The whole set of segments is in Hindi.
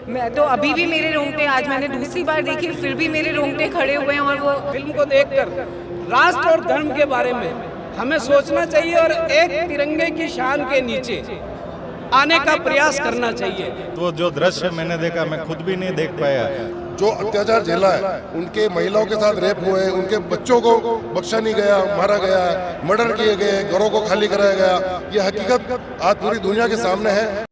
मैं तो अभी भी मेरे रोंगटे, आज मैंने दूसरी बार देखी फिर भी मेरे रोंगटे खड़े हुए हैं। और वो फिल्म को देखकर राष्ट्र और धर्म के बारे में हमें सोचना चाहिए और एक तिरंगे की शान के नीचे आने का प्रयास करना चाहिए। तो जो दृश्य मैंने देखा, मैं खुद भी नहीं देख पाया। जो अत्याचार झेला है, उनके महिलाओं के साथ रेप हुए, उनके बच्चों को बख्शा नहीं गया, मारा गया, मर्डर किए गए, घरों को खाली कराया गया, ये हकीकत आज पूरी दुनिया के सामने है।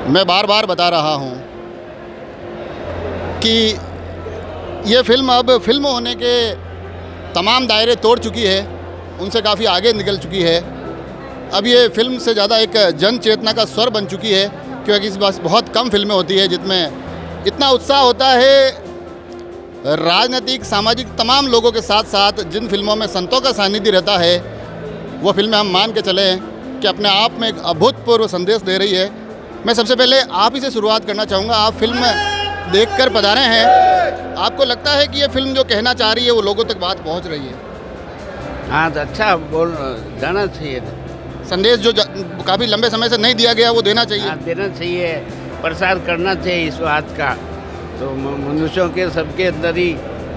मैं बार बार बता रहा हूँ कि ये फिल्म अब फिल्म होने के तमाम दायरे तोड़ चुकी है, उनसे काफ़ी आगे निकल चुकी है। अब ये फिल्म से ज़्यादा एक जन चेतना का स्वर बन चुकी है, क्योंकि इस बात बहुत कम फिल्में होती है जिसमें इतना उत्साह होता है। राजनीतिक, सामाजिक तमाम लोगों के साथ साथ जिन फिल्मों में संतों का सानिध्य रहता है, वो फिल्में हम मान के चले कि अपने आप में एक अभूतपूर्व संदेश दे रही है। मैं सबसे पहले आप ही से शुरुआत करना चाहूँगा। आप फिल्म देखकर पधारे हैं, आपको लगता है कि ये फिल्म जो कहना चाह रही है वो लोगों तक बात पहुँच रही है? हाँ, तो अच्छा बोल जाना चाहिए। संदेश जो काफ़ी लंबे समय से नहीं दिया गया वो देना चाहिए। हाँ, देना चाहिए, प्रसार करना चाहिए इस बात का। तो मनुष्यों के सबके अंदर ही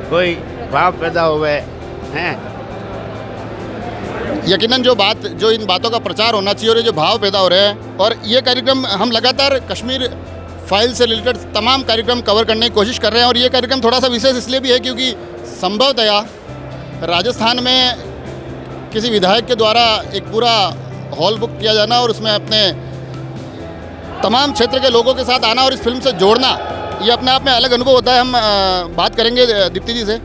कोई भाव पैदा हुए हैं। यकीनन जो इन बातों का प्रचार होना चाहिए और ये जो भाव पैदा हो रहे हैं, और ये कार्यक्रम हम लगातार कश्मीर फाइल से रिलेटेड तमाम कार्यक्रम कवर करने की कोशिश कर रहे हैं। और ये कार्यक्रम थोड़ा सा विशेष इसलिए भी है क्योंकि संभवतया राजस्थान में किसी विधायक के द्वारा एक पूरा हॉल बुक किया जाना और उसमें अपने तमाम क्षेत्र के लोगों के साथ आना और इस फिल्म से जोड़ना, ये अपने आप में अलग अनुभव होता है। हम बात करेंगे दीप्ति जी से।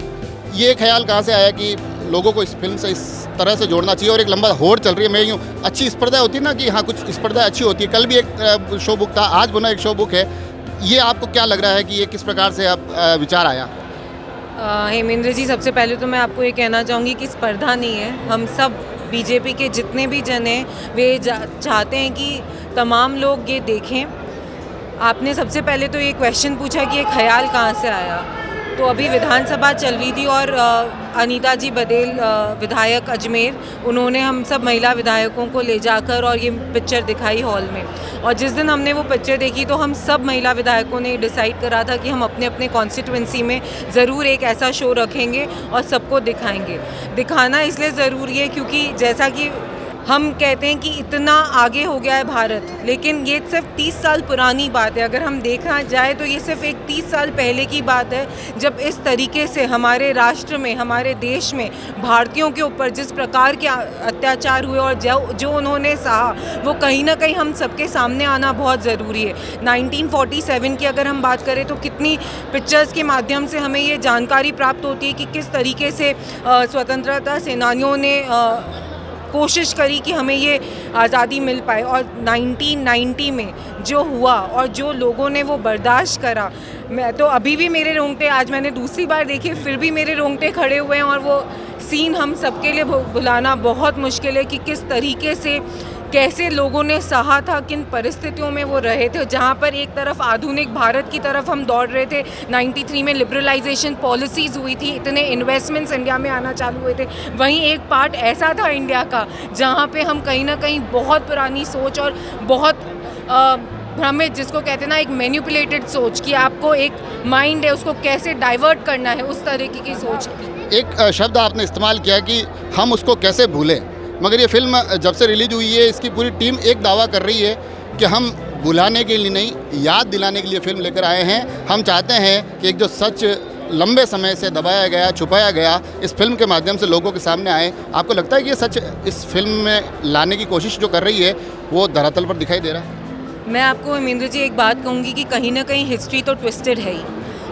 ये ख्याल कहाँ से आया कि लोगों को इस फिल्म से इस तरह से जोड़ना चाहिए? और एक लंबा होड़ चल रही है, मैं यूँ अच्छी स्पर्धा होती है ना कि हाँ, कुछ स्पर्धा अच्छी होती है। कल भी एक शो बुक था, आज बना एक शो बुक है। ये आपको क्या लग रहा है कि ये किस प्रकार से आप विचार आया? हेमेंद्र जी, सबसे पहले तो मैं आपको ये कहना चाहूँगी कि स्पर्धा नहीं है। हम सब बीजेपी के जितने भी जन हैं वे चाहते हैं कि तमाम लोग ये देखें। आपने सबसे पहले तो ये क्वेश्चन पूछा कि ये ख्याल कहाँ से आया। तो अभी विधानसभा चल रही थी और अनीता जी बदेल विधायक अजमेर, उन्होंने हम सब महिला विधायकों को ले जाकर और ये पिक्चर दिखाई हॉल में। और जिस दिन हमने वो पिक्चर देखी तो हम सब महिला विधायकों ने डिसाइड करा था कि हम अपने अपने कॉन्स्टिट्यूंसी में ज़रूर एक ऐसा शो रखेंगे और सबको दिखाएंगे। दिखाना इसलिए ज़रूरी है क्योंकि जैसा कि हम कहते हैं कि इतना आगे हो गया है भारत, लेकिन ये सिर्फ 30 साल पुरानी बात है। अगर हम देखा जाए तो ये सिर्फ एक 30 साल पहले की बात है, जब इस तरीके से हमारे राष्ट्र में, हमारे देश में भारतीयों के ऊपर जिस प्रकार के अत्याचार हुए और जो उन्होंने सहा, वो कहीं ना कहीं हम सबके सामने आना बहुत ज़रूरी है। 1947 की अगर हम बात करें तो कितनी पिक्चर्स के माध्यम से हमें ये जानकारी प्राप्त होती है कि किस तरीके से स्वतंत्रता सेनानियों ने कोशिश करी कि हमें ये आज़ादी मिल पाए। और 1990 में जो हुआ और जो लोगों ने वो बर्दाश्त करा, मैं तो अभी भी मेरे रोंगटे, आज मैंने दूसरी बार देखी फिर भी मेरे रोंगटे खड़े हुए हैं। और वो सीन हम सबके लिए भुलाना बहुत मुश्किल है कि किस तरीके से, कैसे लोगों ने सहा था, किन परिस्थितियों में वो रहे थे। जहाँ पर एक तरफ आधुनिक भारत की तरफ हम दौड़ रहे थे, 93 में लिबरलाइजेशन पॉलिसीज़ हुई थी, इतने इन्वेस्टमेंट्स इंडिया में आना चालू हुए थे। वहीं एक पार्ट ऐसा था इंडिया का जहाँ पे हम कहीं ना कहीं बहुत पुरानी सोच और बहुत भ्रमित, जिसको कहते हैं ना एक मैनिपुलेटेड सोच, कि आपको एक माइंड है उसको कैसे डाइवर्ट करना है, उस तरीके की सोच की। एक शब्द आपने इस्तेमाल किया कि हम उसको कैसे भूलें, मगर ये फिल्म जब से रिलीज हुई है इसकी पूरी टीम एक दावा कर रही है कि हम भुलाने के लिए नहीं, याद दिलाने के लिए फिल्म लेकर आए हैं। हम चाहते हैं कि एक जो सच लंबे समय से दबाया गया, छुपाया गया, इस फिल्म के माध्यम से लोगों के सामने आए। आपको लगता है कि ये सच इस फिल्म में लाने की कोशिश जो कर रही है वो धरातल पर दिखाई दे रहा है? मैं आपको हेमेंद्र जी एक बात कहूँगी कि कहीं ना कहीं हिस्ट्री तो ट्विस्टेड है ही।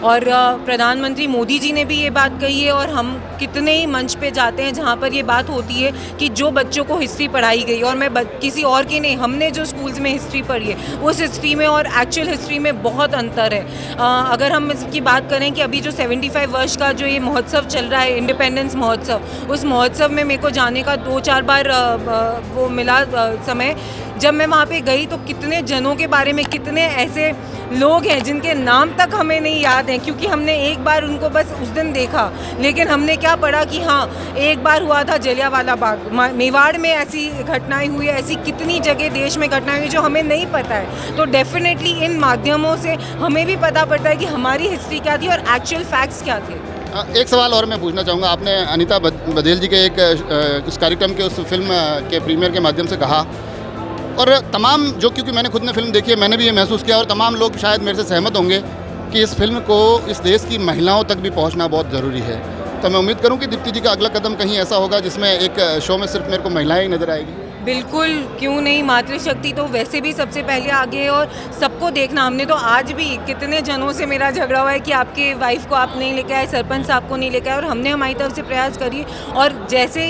और प्रधानमंत्री मोदी जी ने भी ये बात कही है और हम कितने ही मंच पे जाते हैं जहाँ पर ये बात होती है कि जो बच्चों को हिस्ट्री पढ़ाई गई, और मैं किसी और की नहीं, हमने जो स्कूल्स में हिस्ट्री पढ़ी है उस हिस्ट्री में और एक्चुअल हिस्ट्री में बहुत अंतर है। अगर हम इसकी बात करें कि अभी जो 75 वर्ष का जो ये महोत्सव चल रहा है, इंडिपेंडेंस महोत्सव, उस महोत्सव में मेरे को जाने का 2-4 बार वो मिला समय, जब मैं वहाँ पे गई तो कितने जनों के बारे में, कितने ऐसे लोग हैं जिनके नाम तक हमें नहीं याद हैं, क्योंकि हमने एक बार उनको बस उस दिन देखा, लेकिन हमने क्या पढ़ा कि हाँ एक बार हुआ था जलियांवाला बाग, मेवाड़ में ऐसी घटनाएं हुई, ऐसी कितनी जगह देश में घटनाएं हुई जो हमें नहीं पता है। तो डेफिनेटली इन माध्यमों से हमें भी पता पड़ता है कि हमारी हिस्ट्री क्या थी और एक्चुअल फैक्ट्स क्या थे। एक सवाल और मैं पूछना चाहूँगा, आपने अनीता बघेल जी के एक उस कार्यक्रम के उस फिल्म के प्रीमियर के माध्यम से कहा, और तमाम जो, क्योंकि मैंने खुद ने फिल्म देखी है, मैंने भी ये महसूस किया और तमाम लोग शायद मेरे से सहमत होंगे कि इस फिल्म को इस देश की महिलाओं तक भी पहुंचना बहुत ज़रूरी है। तो मैं उम्मीद करूं कि दीप्ति जी का अगला कदम कहीं ऐसा होगा जिसमें एक शो में सिर्फ मेरे को महिलाएं ही नजर आएगी। बिल्कुल, क्यों नहीं, मातृशक्ति तो वैसे भी सबसे पहले आगे है और सबको देखना। हमने तो आज भी कितने जनों से मेरा झगड़ा हुआ है कि आपके वाइफ को आप नहीं लेके आए, सरपंच साहब को नहीं लेके आए, और हमने हमारी तरफ से प्रयास करी। और जैसे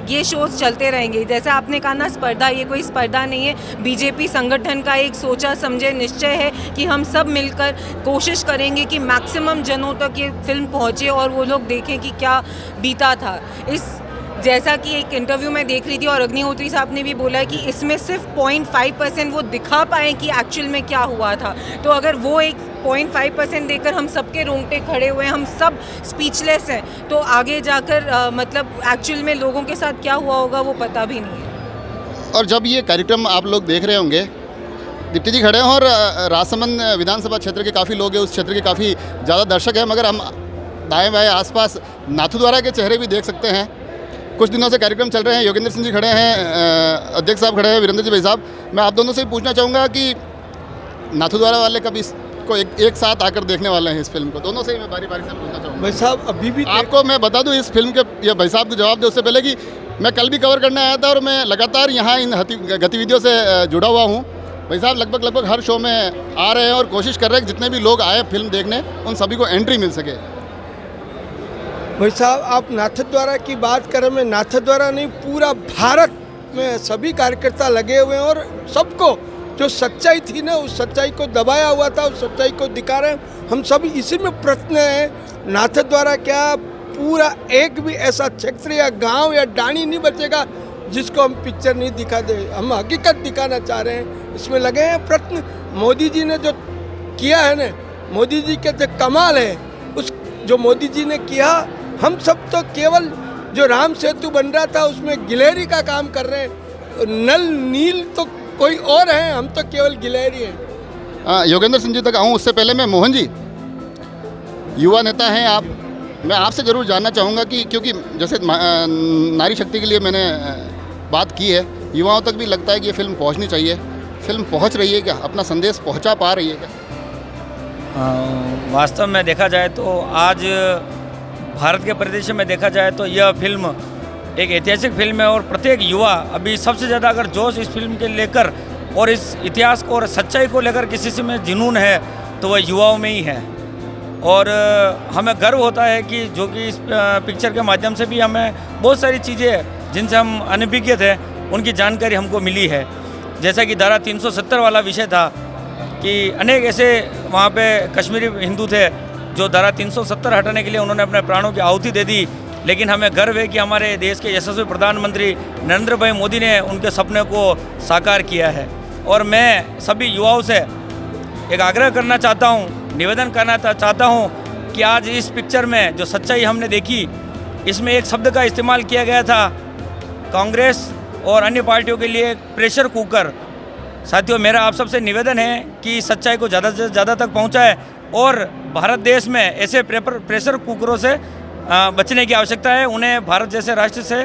ये शोज़ चलते रहेंगे, जैसे आपने कहा ना स्पर्धा, ये कोई स्पर्धा नहीं है, बीजेपी संगठन का एक सोचा समझे निश्चय है कि हम सब मिलकर कोशिश करेंगे कि मैक्सिमम जनों तक ये फिल्म पहुँचे और वो लोग देखें कि क्या बीता था। जैसा कि एक इंटरव्यू में देख रही थी और अग्निहोत्री साहब ने भी बोला है कि इसमें सिर्फ 0.5% वो दिखा पाएँ कि एक्चुअल में क्या हुआ था। तो अगर वो एक 0.5% देकर हम सबके रोंगटे खड़े हुए हैं, हम सब स्पीचलेस हैं, तो आगे जाकर मतलब एक्चुअल में लोगों के साथ क्या हुआ होगा वो पता भी नहीं है। और जब ये कार्यक्रम आप लोग देख रहे होंगे, दीप्ति जी खड़े हैं और राजसमंद विधानसभा क्षेत्र के काफ़ी लोग हैं, उस क्षेत्र के काफ़ी ज़्यादा दर्शक हैं, मगर हम दाएँ बाएँ आसपास नाथूद्वारा के चेहरे भी देख सकते हैं। कुछ दिनों से कार्यक्रम चल रहे हैं, योगेंद्र सिंह जी खड़े हैं, अध्यक्ष साहब खड़े हैं, वीरेंद्र जी भाई साहब। मैं आप दोनों से भी पूछना चाहूँगा कि नाथूद्वारा वाले कब इसको एक साथ आकर देखने वाले हैं इस फिल्म को? दोनों से ही मैं बारी बारी से पूछना चाहूँगा। भाई साहब अभी भी आपको मैं बता दूं, इस फिल्म के ये भाई साहब को जवाब दे उससे पहले कि मैं कल भी कवर करने आया था और मैं लगातार यहाँ इन गतिविधियों से जुड़ा हुआ हूँ। भाई साहब लगभग हर शो में आ रहे हैं और कोशिश कर रहे हैं कि जितने भी लोग आए फिल्म देखने उन सभी को एंट्री मिल सके। भाई साहब आप नाथद्वारा की बात करें, मैं नाथद्वारा नहीं, पूरा भारत में सभी कार्यकर्ता लगे हुए हैं और सबको जो सच्चाई थी ना उस सच्चाई को दबाया हुआ था, उस सच्चाई को दिखा रहे हैं। हम सभी इसी में प्रश्न हैं। नाथद्वारा क्या पूरा एक भी ऐसा क्षेत्र या गांव या डाणी नहीं बचेगा जिसको हम पिक्चर नहीं दिखा दे। हम हकीकत दिखाना चाह रहे हैं, इसमें लगे हैं प्रश्न। मोदी जी ने जो किया है ना, मोदी जी के जो कमाल है, उस जो मोदी जी ने किया, हम सब तो केवल जो राम सेतु बन रहा था उसमें गिलहरी का काम कर रहे हैं। नल नील तो कोई और है, हम तो केवल गिलहरी हैं। योगेंद्र सिंह जी तक आऊँ उससे पहले मैं मोहन जी, युवा नेता हैं आप, मैं आपसे ज़रूर जानना चाहूँगा कि क्योंकि जैसे नारी शक्ति के लिए मैंने बात की है, युवाओं तक भी लगता है कि ये फिल्म पहुँचनी चाहिए। फिल्म पहुँच रही है क्या? अपना संदेश पहुँचा पा रही है क्या? वास्तव में देखा जाए तो आज भारत के परिदृश्य में देखा जाए तो यह फिल्म एक ऐतिहासिक फिल्म है और प्रत्येक युवा अभी सबसे ज़्यादा अगर जोश इस फिल्म के लेकर और इस इतिहास को और सच्चाई को लेकर किसी से में जुनून है तो वह युवाओं में ही है। और हमें गर्व होता है कि जो कि इस पिक्चर के माध्यम से भी हमें बहुत सारी चीज़ें जिनसे हम अनभिज्ञ थे उनकी जानकारी हमको मिली है। जैसा कि धारा 370 वाला विषय था कि अनेक ऐसे वहाँ पे कश्मीरी हिंदू थे जो धारा 370 हटाने के लिए उन्होंने अपने प्राणों की आहुति दे दी, लेकिन हमें गर्व है कि हमारे देश के यशस्वी प्रधानमंत्री नरेंद्र भाई मोदी ने उनके सपने को साकार किया है। और मैं सभी युवाओं से एक आग्रह करना चाहता हूँ, निवेदन करना चाहता हूँ कि आज इस पिक्चर में जो सच्चाई हमने देखी, इसमें एक शब्द का इस्तेमाल किया गया था कांग्रेस और अन्य पार्टियों के लिए प्रेशर कुकर। साथियों, मेरा आप सबसे निवेदन है कि सच्चाई को ज़्यादा से ज़्यादा तक पहुँचाए और भारत देश में ऐसे प्रेशर कुकरों से बचने की आवश्यकता है। उन्हें भारत जैसे राष्ट्र से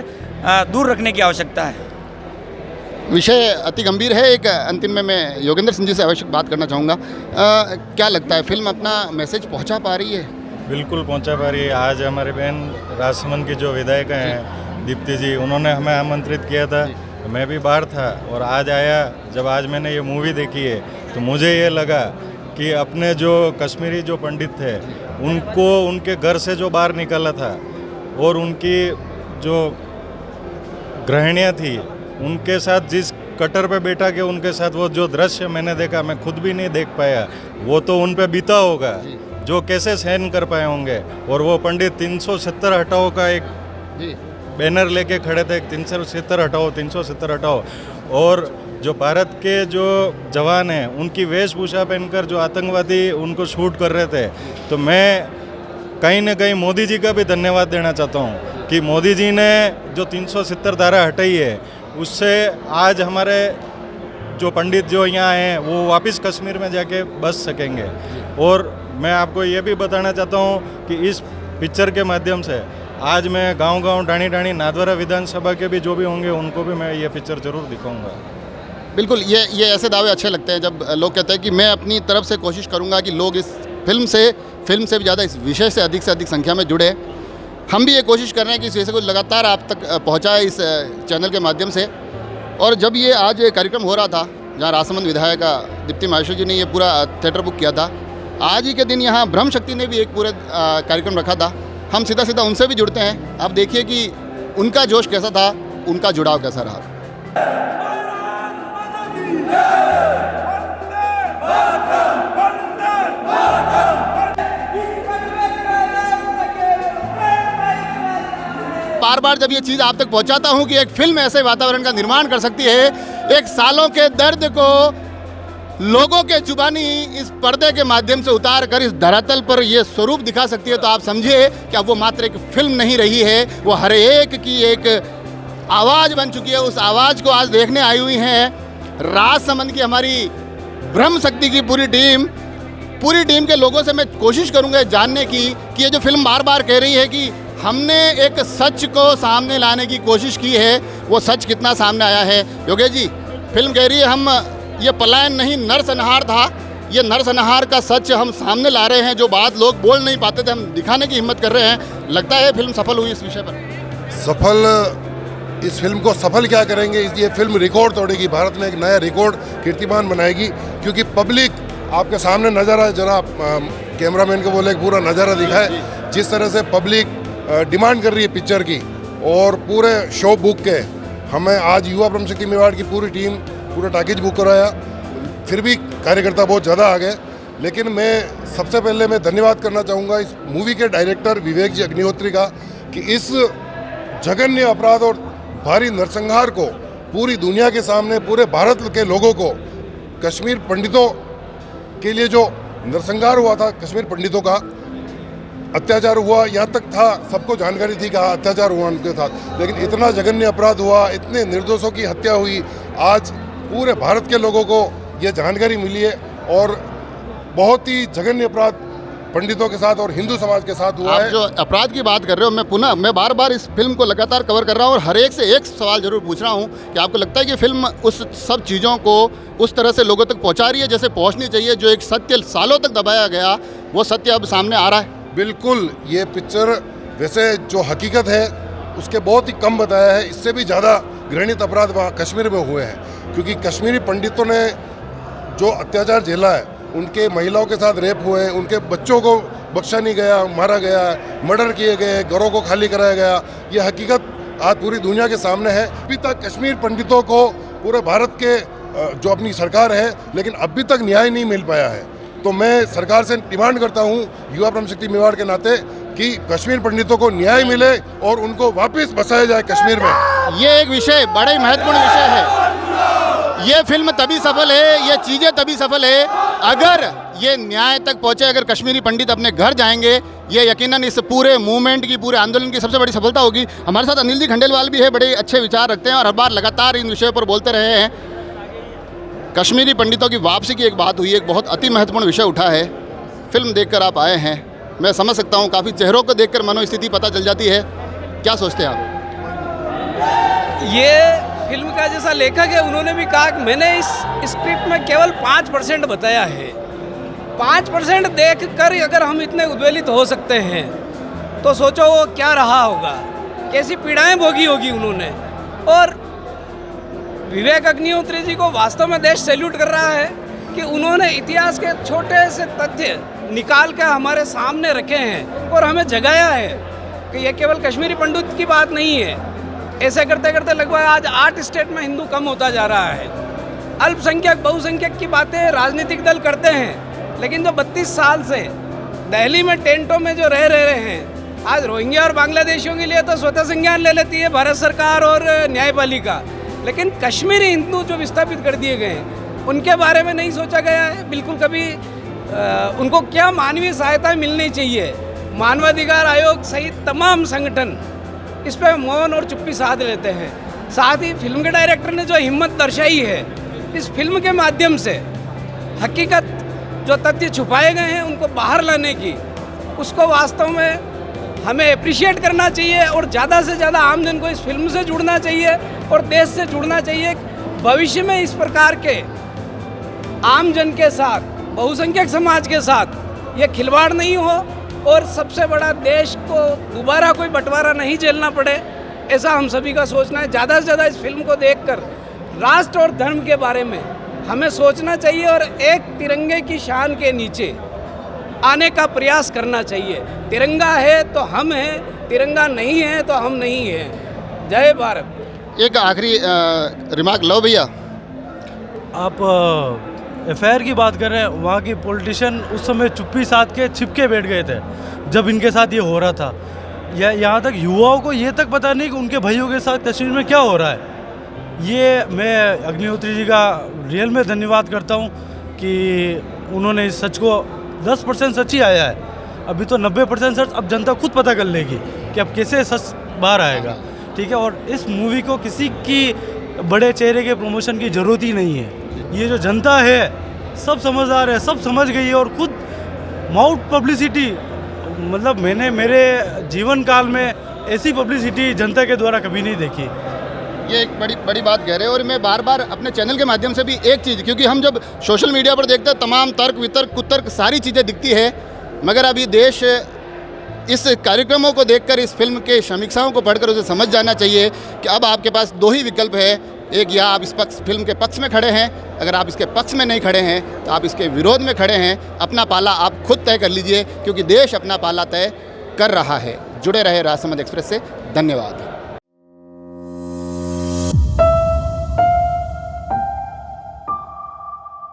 दूर रखने की आवश्यकता है। विषय अति गंभीर है। एक अंतिम में मैं योगेंद्र सिंह जी से आवश्यक बात करना चाहूँगा। क्या लगता है फिल्म अपना मैसेज पहुँचा पा रही है? बिल्कुल पहुंचा पा रही है। आज हमारे बहन राजसमंद की जो विधायिका हैं दीप्ति जी, उन्होंने हमें आमंत्रित किया था, मैं भी बाहर था और आज आया। जब आज मैंने ये मूवी देखी है तो मुझे ये लगा कि अपने जो कश्मीरी जो पंडित थे उनको उनके घर से जो बाहर निकाला था और उनकी जो गृहिणियाँ थी उनके साथ जिस कटर पे बैठा के उनके साथ वो जो दृश्य मैंने देखा, मैं खुद भी नहीं देख पाया। वो तो उन पे बीता होगा, जो कैसे सहन कर पाए होंगे। और वो पंडित 370 हटाओ का एक बैनर लेके खड़े थे, 370 हटाओ 370 हटाओ। और जो भारत के जो जवान हैं उनकी वेशभूषा पहनकर जो आतंकवादी उनको शूट कर रहे थे, तो मैं कहीं ना कहीं मोदी जी का भी धन्यवाद देना चाहता हूँ कि मोदी जी ने जो 370 धारा हटाई है, उससे आज हमारे जो पंडित जो यहाँ हैं वो वापस कश्मीर में जाके बस सकेंगे। और मैं आपको ये भी बताना चाहता हूँ कि इस पिक्चर के माध्यम से आज मैं गांव-गांव, डाणी-डाणी, नाथद्वारा विधानसभा के भी जो भी होंगे उनको भी मैं ये पिक्चर ज़रूर दिखाऊंगा। बिल्कुल, ये ऐसे दावे अच्छे लगते हैं जब लोग कहते हैं कि मैं अपनी तरफ से कोशिश करूंगा कि लोग इस फिल्म से भी ज़्यादा इस विषय से अधिक संख्या में जुड़े। हम भी ये कोशिश कर रहे हैं कि इस विषय को लगातार आप तक पहुँचाए इस चैनल के माध्यम से। और जब ये आज कार्यक्रम हो रहा था जहाँ राजसमंद विधायिका दीप्ति माहेश्वरी जी ने ये पूरा थिएटर बुक किया था, आज ही के दिन यहाँ ब्रह्म शक्ति ने भी एक पूरा कार्यक्रम रखा था। हम सीधा उनसे भी जुड़ते हैं। आप देखिए कि उनका जोश कैसा था, उनका जुड़ाव कैसा रहा। बार बार जब ये चीज़ आप तक पहुंचाता हूं कि एक फिल्म ऐसे वातावरण का निर्माण कर सकती है, एक सालों के दर्द को लोगों के जुबानी इस पर्दे के माध्यम से उतार कर इस धरातल पर ये स्वरूप दिखा सकती है, तो आप समझिए कि अब वो मात्र एक फिल्म नहीं रही है, वो हर एक की एक आवाज़ बन चुकी है। उस आवाज़ को आज देखने आई हुई हैं राजसमंद की हमारी ब्रह्म शक्ति की पूरी टीम के लोगों से मैं कोशिश करूँगा जानने की कि ये जो फिल्म बार बार कह रही है कि हमने एक सच को सामने लाने की कोशिश की है, वो सच कितना सामने आया है। योगेश जी, फिल्म कह रही है हम ये पलायन नहीं नरसंहार था, ये नरसंहार का सच हम सामने ला रहे हैं, जो बात लोग बोल नहीं पाते थे हम दिखाने की हिम्मत कर रहे हैं। लगता है फिल्म सफल हुई इस विषय पर? इस फिल्म को सफल क्या करेंगे, ये फिल्म रिकॉर्ड तोड़ेगी, भारत में एक नया रिकॉर्ड कीर्तिमान बनाएगी, क्योंकि पब्लिक आपके सामने नज़ारा, जरा कैमरामैन को बोले पूरा नज़ारा दिखाए, जिस तरह से पब्लिक डिमांड कर रही है पिक्चर की, और पूरे शो बुक के हमें आज युवा ब्रह्म शक्ति मेवाड़ की पूरी टीम पूरा टैकेज बुक कराया, फिर भी कार्यकर्ता बहुत ज़्यादा आ गए। लेकिन मैं सबसे पहले मैं धन्यवाद करना चाहूँगा इस मूवी के डायरेक्टर विवेक जी अग्निहोत्री का, कि इस जघन्य अपराध और भारी नरसंहार को पूरी दुनिया के सामने, पूरे भारत के लोगों को, कश्मीर पंडितों के लिए जो नरसंहार हुआ था, कश्मीर पंडितों का अत्याचार हुआ, यहाँ तक था सबको जानकारी थी कि अत्याचार हुआ उनके साथ, लेकिन इतना जघन्य अपराध हुआ, इतने निर्दोषों की हत्या हुई, आज पूरे भारत के लोगों को ये जानकारी मिली है, और बहुत ही जघन्य अपराध पंडितों के साथ और हिंदू समाज के साथ हुआ है। आप जो अपराध की बात कर रहे हो, मैं बार बार इस फिल्म को लगातार कवर कर रहा हूँ और हर एक से एक सवाल जरूर पूछ रहा हूँ कि आपको लगता है कि फिल्म उस सब चीज़ों को उस तरह से लोगों तक पहुँचा रही है जैसे पहुँचनी चाहिए, जो एक सत्य सालों तक दबाया गया वो सत्य अब सामने आ रहा है? बिल्कुल, ये पिक्चर वैसे जो हकीकत है उसके बहुत ही कम बताया है, इससे भी ज़्यादा घृणित अपराध वहाँ कश्मीर में हुए हैं, क्योंकि कश्मीरी पंडितों ने जो अत्याचार झेला है, उनके महिलाओं के साथ रेप हुए, उनके बच्चों को बख्शा नहीं गया, मारा गया, मर्डर किए गए, घरों को खाली कराया गया, ये हकीकत आज पूरी दुनिया के सामने है। अभी तक कश्मीर पंडितों को पूरे भारत के जो अपनी सरकार है, लेकिन अभी तक न्याय नहीं मिल पाया है। तो मैं सरकार से डिमांड करता हूँ युवा ब्रह्म शक्ति मेवाड़ के नाते कि कश्मीर पंडितों को न्याय मिले और उनको वापस बसाया जाए कश्मीर में। ये एक विषय बड़ा ही महत्वपूर्ण विषय है। ये फिल्म तभी सफल है, ये चीज़ें तभी सफल है अगर ये न्याय तक पहुँचे, अगर कश्मीरी पंडित अपने घर जाएंगे, ये यकीनन इस पूरे मूवमेंट की, पूरे आंदोलन की सबसे बड़ी सफलता होगी। हमारे साथ अनिल जी खंडेलवाल भी है, बड़े अच्छे विचार रखते हैं और हर बार लगातार इन विषयों पर बोलते रहे हैं। कश्मीरी पंडितों की वापसी की एक बात हुई, एक बहुत अति महत्वपूर्ण विषय उठा है। फिल्म देखकर आप आए हैं, मैं समझ सकता हूँ, काफ़ी चेहरों को देखकर मनोस्थिति पता चल जाती है। क्या सोचते हैं आप? ये फिल्म का जैसा लेखक है उन्होंने भी कहा कि मैंने इस स्क्रिप्ट में केवल 5% बताया है। 5% देख कर अगर हम इतने उद्वेलित हो सकते हैं तो सोचो वो क्या रहा होगा, कैसी पीड़ाएं भोगी होगी उन्होंने। और विवेक अग्निहोत्री जी को वास्तव में देश सैल्यूट कर रहा है कि उन्होंने इतिहास के छोटे से तथ्य निकाल कर हमारे सामने रखे हैं और हमें जगाया है कि यह केवल कश्मीरी पंडित की बात नहीं है। ऐसे करते करते लगभग आज 8 स्टेट में हिंदू कम होता जा रहा है। अल्पसंख्यक बहुसंख्यक की बातें राजनीतिक दल करते हैं, लेकिन जो 32 साल से दिल्ली में टेंटों में जो रह रहे हैं, आज रोहिंग्या और बांग्लादेशियों के लिए तो स्वतः संज्ञान ले लेती है भारत सरकार और न्यायपालिका, लेकिन कश्मीरी हिंदू जो विस्थापित कर दिए गए हैं उनके बारे में नहीं सोचा गया है बिल्कुल कभी। उनको क्या मानवीय सहायता मिलनी चाहिए। मानवाधिकार आयोग सहित तमाम संगठन इस पर मौन और चुप्पी साध लेते हैं। साथ ही फिल्म के डायरेक्टर ने जो हिम्मत दर्शाई है इस फिल्म के माध्यम से हकीकत जो तथ्य छुपाए गए हैं उनको बाहर लाने की, उसको वास्तव में हमें अप्रिशिएट करना चाहिए और ज़्यादा से ज़्यादा आमजन को इस फिल्म से जुड़ना चाहिए और देश से जुड़ना चाहिए। भविष्य में इस प्रकार के आमजन के साथ, बहुसंख्यक समाज के साथ ये खिलवाड़ नहीं हो और सबसे बड़ा देश को दोबारा कोई बंटवारा नहीं झेलना पड़े, ऐसा हम सभी का सोचना है। ज़्यादा से ज़्यादा इस फिल्म को देखकर राष्ट्र और धर्म के बारे में हमें सोचना चाहिए और एक तिरंगे की शान के नीचे आने का प्रयास करना चाहिए। तिरंगा है तो हम हैं, तिरंगा नहीं है तो हम नहीं हैं। जय भारत। एक आखिरी रिमार्क लो भैया। आप एफआईआर की बात कर रहे हैं, वहाँ की पॉलिटिशियन उस समय चुप्पी साध के छिपके बैठ गए थे जब इनके साथ ये हो रहा था। यहाँ तक युवाओं को ये तक पता नहीं कि उनके भाइयों के साथ कश्मीर में क्या हो रहा है। ये मैं अग्निहोत्री जी का रियल में धन्यवाद करता हूँ कि उन्होंने इस सच को 10% सच ही आया है, अभी तो 90% सच अब जनता खुद पता कर लेगी कि अब कैसे सच बाहर आएगा। ठीक है, और इस मूवी को किसी की बड़े चेहरे के प्रमोशन की ज़रूरत ही नहीं है। ये जो जनता है सब समझदार है, सब समझ गई है और खुद माउथ पब्लिसिटी, मतलब मैंने मेरे जीवन काल में ऐसी पब्लिसिटी जनता के द्वारा कभी नहीं देखी। ये एक बड़ी बात कह रहे हैं और मैं बार बार अपने चैनल के माध्यम से भी एक चीज़, क्योंकि हम जब सोशल मीडिया पर देखते हैं तमाम तर्क वितर्क कुतर्क सारी चीज़ें दिखती है, मगर अभी देश इस कार्यक्रमों को देखकर, इस फिल्म के समीक्षाओं को पढ़कर उसे समझ जाना चाहिए कि अब आपके पास दो ही विकल्प है। एक, या आप इस फिल्म के पक्ष में खड़े हैं, अगर आप इसके पक्ष में नहीं खड़े हैं तो आप इसके विरोध में खड़े हैं। अपना पाला आप खुद तय कर लीजिए, क्योंकि देश अपना पाला तय कर रहा है। जुड़े रहे राजसमंद एक्सप्रेस से। धन्यवाद।